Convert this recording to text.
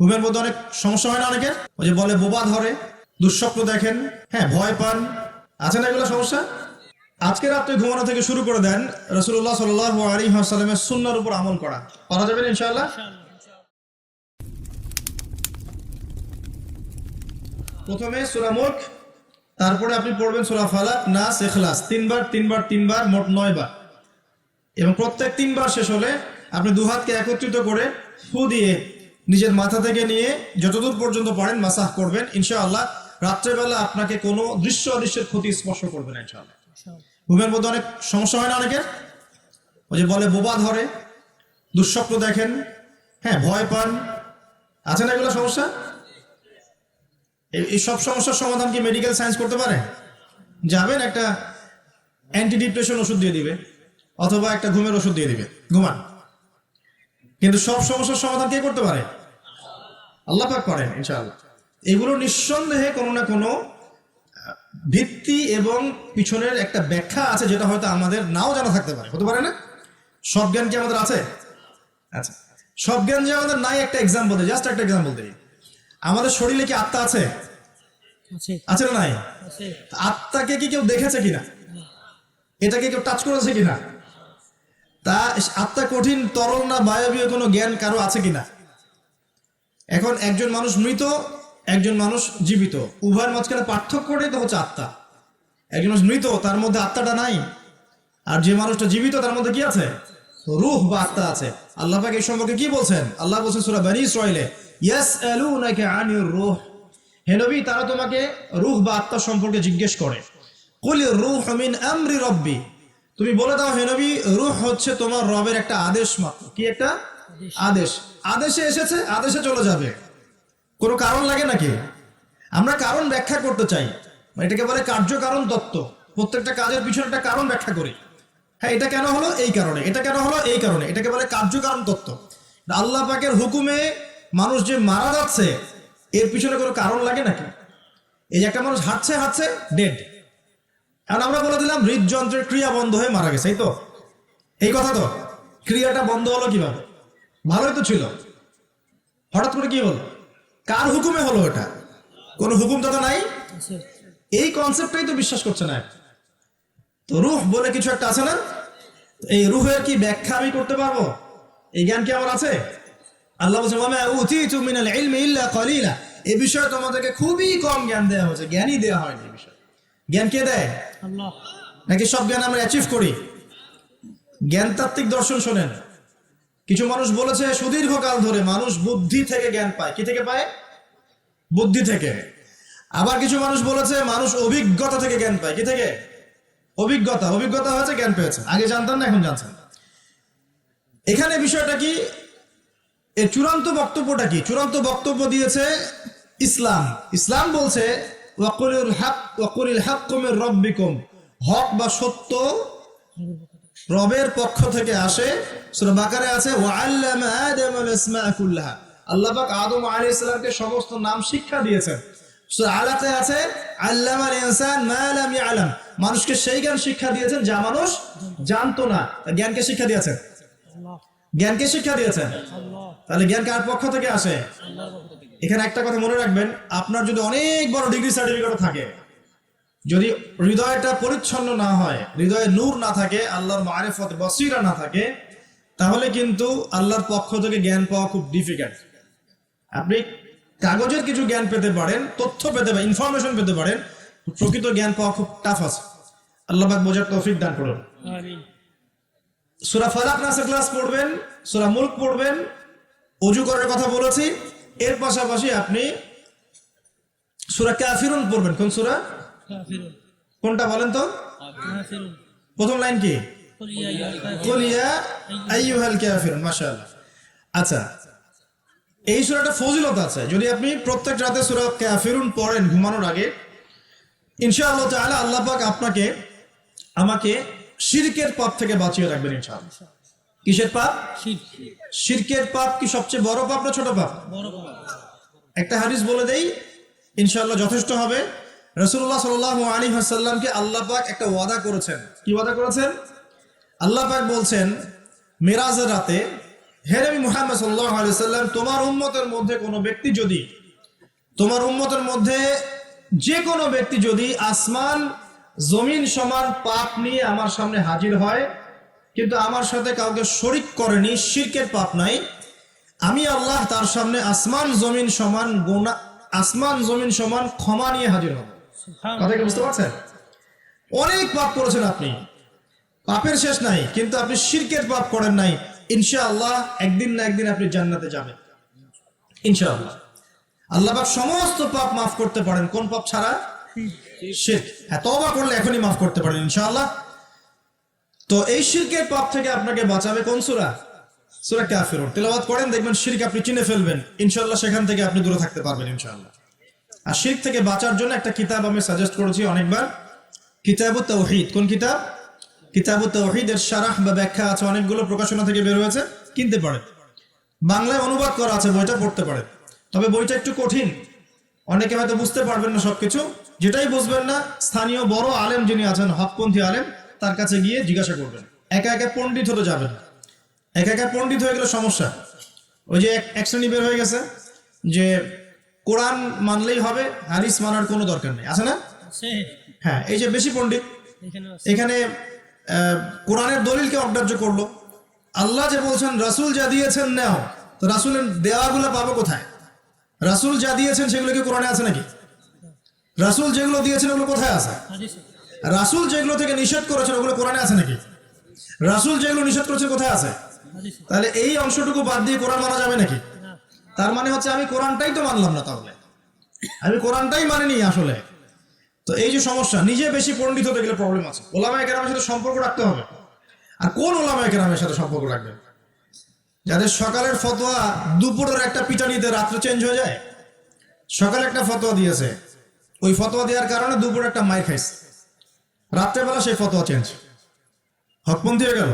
ঘুমের মধ্যে অনেক সমস্যা হয় না অনেকের? ওই যে বলে বোবা ধরে, দুঃস্বপ্ন দেখেন, হ্যাঁ ভয় পান, আছে না এগুলো সমস্যা? আজকে রাত্রে ঘুমানো থেকে শুরু করে দেন রাসূলুল্লাহ সাল্লাল্লাহু আলাইহি ওয়াসাল্লামের সুন্নাহর উপর আমল করা। পারা যাবে না ইনশাআল্লাহ? প্রথমে সূরা মুলক, তারপরে আপনি পড়বেন সূরা ফালাক, নাস, ইখলাস, তিনবার মোট 9 বার, এবং প্রত্যেক 3 বার শেষ হলে আপনি দুহাতকে একত্রিত করে ফু দিয়ে নিজের মাথা থেকে নিয়ে যতদূর পর্যন্ত পারেন মাসাহ করবেন। ইনশাআল্লাহ রাত্রেবেলা আপনাকে কোনো দৃশ্য অদৃশ্যের ক্ষতি স্পর্শ করবে না ইনশাআল্লাহ। ঘুমের মধ্যে অনেক সমস্যা হয় না অনেকের? ওই যে বলে বোবা ধরে, দুঃস্বপ্ন দেখেন, হ্যাঁ ভয় পান, আছে না এগুলো সমস্যা? এই সব সমস্যার সমাধান কি মেডিকেল সায়েন্স করতে পারে? যাবেন একটা অ্যান্টি ডিপ্রেশন ওষুধ দিয়ে দিবে অথবা একটা ঘুমের ওষুধ দিয়ে দিবে, ঘুমান। কিন্তু সব সমস্যার সমাধান কে করতে পারে? আল্লাহ পাক করেন ইনশাআল্লাহ। এগুলো নিঃসন্দেহে কোনো না কোনো ভিত্তি এবং পিছনের একটা ব্যাখ্যা আছে, যেটা হয়তো আমাদের নাও জানা থাকতে পারে, হতে পারে না? সব জ্ঞান কি আমাদের আছে? আচ্ছা, সব জ্ঞান যে আমাদের নাই, একটা এক্সাম্পল দিই, জাস্ট একটা এক্সাম্পল দিই। আমাদের শরীরে কি আত্মা আছে? আছে না নাই? আত্মাকে কি কেউ দেখেছে কিনা? এটাকে কেউ টাচ করেছে কিনা? তা আত্মা কঠিন, তরল না বায়বীয় কোনো জ্ঞান কারো আছে কিনা? এখন একজন মানুষ মৃত, একজন মানুষ জীবিত, উভয়ের মাঝখানে পার্থক্যটাই তো হচ্ছে আত্মা। একজন মানুষ মৃত, তার মধ্যে আত্মাটা নাই, আর যে মানুষটা জীবিত তার মধ্যে কি আছে? রূহ বা আত্মা আছে। আল্লাহ পাক এই সম্পর্কে কি বলছেন? আল্লাহ বলছেন সূরা বনী ইসরাঈলে, ইয়াসআলুনাকা আনির রূহ, হে নবী তারা তোমাকে রূহ বা আত্মা সম্পর্কে জিজ্ঞেস করে। কুলির রূহু মিন আমরি রাব্বি, তুমি বলে দাও হে নবী, রূহ হচ্ছে তোমার রবের একটা আদেশ মাত্র। কি একটা আদেশ? আদেশে এসেছে, আদেশে চলে যাবে, কোনো কারণ লাগে নাকি? আমরা কারণ ব্যাখ্যা করতে চাই, এটাকে বলে কার্যকারণ তত্ত্ব। প্রত্যেকটা কাজের পিছনে একটা কারণ ব্যাখ্যা করি। হ্যাঁ, এটা কেন হলো এই কারণে, এটা কেন হলো এই কারণে, এটাকে বলে কার্যকারণ তত্ত্ব। আল্লাহ পাকের হুকুমে মানুষ যে মারা যাচ্ছে, এর পিছনে কোনো কারণ লাগে নাকি? এই যে একটা মানুষ হাঁটছে হাঁটছে ডেড, এখন আমরা বলে দিলাম হৃদযন্ত্রের ক্রিয়া বন্ধ হয়ে মারা গেছে, এই তো, এই কথা তো। ক্রিয়াটা বন্ধ হলো কিভাবে? ভালোই তো ছিল, হঠাৎ করে কি হলো? কার হুকুমে হলো? এটা কোনো হুকুম তো নাই। এই কনসেপ্টটাই তো বিশ্বাস করছে না। তো রূহ বলে কিছু একটা আছে না? এই রূহের কি ব্যাখ্যা আমি করতে পারবো? এই জ্ঞান কি আমার আছে? আল্লাহ বলছেন ওয়া মা উতীতু মিনাল ইলমি ইল্লা কালিলা, এই বিষয়ে তোমাদেরকে খুবই কম জ্ঞান দেওয়া হয়েছে, জ্ঞানই দেওয়া হয়নি। এই বিষয়ে জ্ঞান কে দেয়? আল্লাহ। নাকি সব জ্ঞান আমরা অ্যাচিভ করি? জ্ঞানতাত্ত্বিক দর্শন শোনেন, কিছু মানুষ বলেছে সুদীর্ঘকাল ধরে মানুষ বুদ্ধি থেকে জ্ঞান পায়। কি থেকে পায়? বুদ্ধি থেকে। আবার কিছু মানুষ বলেছে মানুষ অভিজ্ঞতা থেকে জ্ঞান পায়। কি থেকে? অভিজ্ঞতা। অভিজ্ঞতা হয়েছে, জ্ঞান পেয়েছে, আগে জানতাম না এখন জানছেন। এখানে বিষয়টা কি? এর চূড়ান্ত বক্তব্যটা কি? চূড়ান্ত বক্তব্য দিয়েছে ইসলাম। ইসলাম বলছে ওয়াকুলিল হাক্কু মির রাব্বিকুম, হক বা সত্য রবের পক্ষ থেকে আসে। সূরা বাকারায় আছে ওয়াআল্লামা আদামাল আসমাআ কুল্লাহা, আল্লাহ পাক আদম আলাইহিস সালামকে সমস্ত নাম শিক্ষা দিয়েছেন। সূরা আলাতে আছে আল্লামাল ইনসান মা লাম ইয়ালাম, মানুষকে সেই জ্ঞান শিক্ষা দিয়েছেন যা মানুষ জানতো না। জ্ঞানকে শিক্ষা দিয়েছেন আল্লাহ। জ্ঞানকে শিক্ষা দিয়েছেন আল্লাহ। তাহলে জ্ঞান কার পক্ষ থেকে আসে? আল্লাহর পক্ষ থেকে। এখানে একটা কথা মনে রাখবেন, আপনার যদি অনেক বড় ডিগ্রি সার্টিফিকেটও থাকে, যদি হৃদয়টা পরিচ্ছন্ন না হয়, হৃদয়ে নূর না থাকে, আল্লাহর মারিফত বসিরা না থাকে, তাহলে কিন্তু আল্লাহর পক্ষ থেকে জ্ঞান পাওয়া খুব ডিফিকাল্ট। আপনি কাগজের কিছু জ্ঞান পেতে পারেন, তথ্য পেতে পারেন, ইনফরমেশন পেতে পারেন, প্রকৃত জ্ঞান পাওয়া খুব টাফ আছে। আল্লাহ পাক বোঝার তৌফিক দান করুন। আমিন। সূরা ফালাক, নাস, ইখলাস পড়বেন, সূরা মুলক পড়বেন, ওযু করার কথা বলেছি। এর পাশাপাশি আপনি সূরা কাফিরুন পড়বেন। কোন সূরা? কাফিরুন। কোনটা বলেন তো? কাফিরুন। প্রথম লাইন কি? কুল ইয়া আইয়ুহাল কাফিরুন। মাশাআল্লাহ। আচ্ছা, এই সূরাটা ফজিলত আছে। যদি আপনি প্রত্যেক রাতে সূরা কাফিরুন পড়েন ঘুমানোর আগে, ইনশাআল্লাহ তাআলা আল্লাহ পাক আপনাকে আমাকে শিরকের পাপ থেকে বাঁচিয়ে রাখবেন ইনশাআল্লাহ। কিসের পাপ? শিরকের পাপ কি সবচেয়ে বড় পাপ না ছোট পাপ? বড় পাপ। একটা হাদিস বলে দেই, ইনশাআল্লাহ যথেষ্ট হবে। রাসূলুল্লাহ সাল্লাল্লাহু আলাইহি ওয়াসাল্লামকে আল্লাহ পাক একটা ওয়াদা করেছেন। কি ওয়াদা করেছেন? আল্লাহ পাক বলছেন মেরাজের রাতে হে নবী মুহাম্মদ সাল্লাল্লাহু আলাইহি ওয়াসাল্লাম, তোমার উম্মতের মধ্যে কোনো ব্যক্তি যদি, তোমার উম্মতের মধ্যে যে কোনো ব্যক্তি যদি আসমান জমিন সমান পাপ নিয়ে আমার সামনে হাজির হয়, কিন্তু আমার সাথে কাউকে শরিক করেনি, শিরকের পাপ নাই, আমি আল্লাহ তার সামনে আসমান জমিন সমান গুনাহ, আসমান জমিন সমান ক্ষমা নিয়ে হাজির হব। কথা কি বুঝতে পারছেন? অনেক পাপ করেছেন আপনি, পাপের শেষ নাই, কিন্তু আপনি শিরকের পাপ করেন নাই, ইনশাআল্লাহ একদিন না একদিন আপনি জান্নাতে যাবেন ইনশাআল্লাহ। আল্লাহ পাক সমস্ত পাপ মাফ করতে পারেন, কোন পাপ ছাড়া? শিরক। হ্যাঁ, তওবা করলে এখনই মাফ করতে পারেন ইনশাআল্লাহ। তো এই শিরকের পাপ থেকে আপনাকে বাঁচাবে কোন সূরা? সূরা কাফিরুন। তেলাওয়াত করেন, দেখবেন শিরক আপনি চিনে ফেলবেন ইনশাআল্লাহ, সেখান থেকে আপনি দূরে থাকতে পারবেন ইনশাআল্লাহ। আর শিরক থেকে বাঁচার জন্য একটা কিতাব আমি সাজেস্ট করেছি অনেকবার, কিতাবুত তাওহীদ। কোন কিতাব? কিতাবুত তাওহীদের শারাহ বা ব্যাখ্যা আছে, অনেকগুলো প্রকাশনা থেকে বের হয়েছে, কিনতে পারেন। বাংলায় অনুবাদ করা আছে, বইটা পড়তে পারেন। তবে বইটা একটু কঠিন, অনেকে হয়তো বুঝতে পারবেন না সবকিছু। যেটাই বুঝবেন না, স্থানীয় বড় আলেম যিনি আছেন, হকপন্থী আলেম, তার কাছে গিয়ে জিজ্ঞাসা করবেন। একা একা পণ্ডিত হতে যাবেন, একা একা পণ্ডিত হয়ে গেলে সমস্যা। ওই যে এক শ্রেণী বের হয়ে গেছে যে কোরআন মানলেই হবে, হাদিস মানার কোনো দরকার নেই, আছে না? হ্যাঁ, এই যে বেশি পণ্ডিত এখানে কোরআনের দলিলকে অগ্রাহ্য করলো। আল্লাহ যে বলছেন রাসূল যা দিয়েছেন নাও, তো রাসূলের দেওয়াগুলো পাবো কোথায়? রাসূল যা দিয়েছেন সেগুলো কি কোরআনে আছে নাকি? রাসূল যেগুলো দিয়েছেন ওগুলো কোথায় আছে? রাসূল যেগুলো থেকে নিষেধ করেছেন ওগুলো কোরআনে আছে নাকি? রাসূল যেগুলো নিষেধ করেছেন কোথায় আছে? তাহলে এই অংশটুকু বাদ দিয়ে কোরআন মানা যাবে নাকি? তার মানে হচ্ছে আমি কোরআনটাই তো মানলাম না, তাহলে আমি কোরআনটাই মানিনি আসলে। তো এই যে সমস্যা, নিজে বেশি পণ্ডিত হতে গেলে প্রবলেম আছে। ওলামায়ে কেরামের সাথে সম্পর্ক রাখতে হবে। আর কোন ওলামায়ে কেরামের সাথে সম্পর্ক রাখবেন? যাদের সকালের ফতোয়া দুপুরের একটা পিটানিতে রাত্রে চেঞ্জ হয়ে যায়। সকালে একটা ফতোয়া দিয়েছে, ওই ফতোয়া দেওয়ার কারণে দুপুরে একটা মাইর খাইছে, রাত্রেবেলা সেই ফতোয়া চেঞ্জ, হকপন্থী হয়ে গেল।